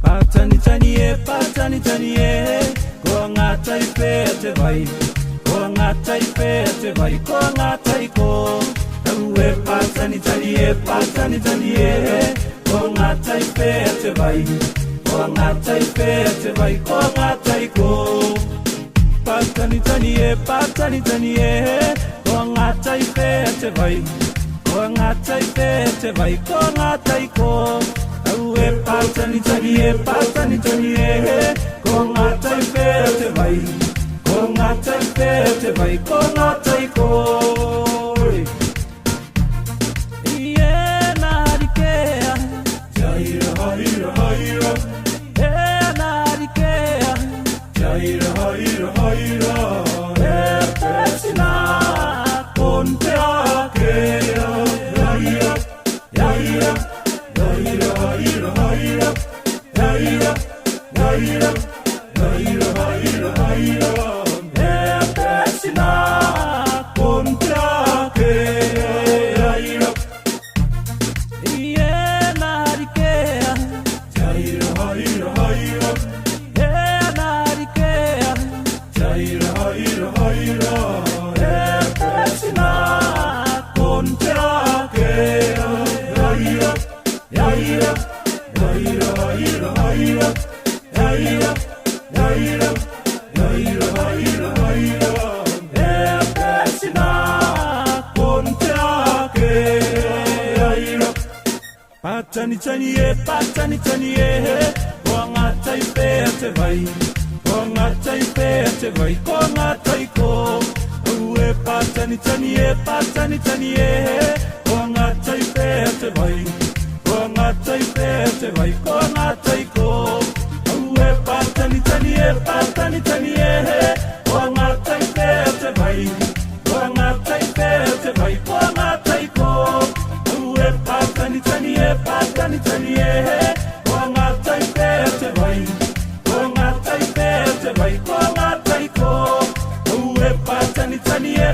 Patani tanie, ko ngata ipe te vai, ko ngata ipe te vai, ko ngata iko. Aue patani tanie, ko ngata ipe te vai, ko ngata ipe te vai, ko ngata iko. Patani tanie, ko ngata ipe te vai, ko ngata ipe te vai, ko ngata iko. Aue patani tanie, ko ngata ipe te vai, ko ngata ipe te vai, ko ngata iko. Ie na harikea, jaira haira haira. E na harikea, jaira haira haira. E pesina con te akea, jaira jaira. Yaira, yaira, yaira, yaira, yaira, yaira, yaira, yaira. E pesina contra que yaira. Ie na harikea, yaira, yaira, yaira. E na harikea, yaira, yaira, yaira. E pesina contra que yaira. Yaira, yaira, yaira, yaira, yaira, yaira, yaira, yaira, yaira. E pesina contra que yaira. Patani tanie, ko ngata ipe te vai, ko ngata ipe te vai, ko ngata iko. Aue patani tanie, ko ngata ipe te vai. Ko ngata ipe te vai, ko ngata iko. Aue patani tanie, ko ngata ipe te vai, ko ngata ipe te vai, ko ngata iko. Aue patani tanie, ko ngata ipe te vai, ko ngata ipe te vai, ko ngata iko. Aue patani tanie,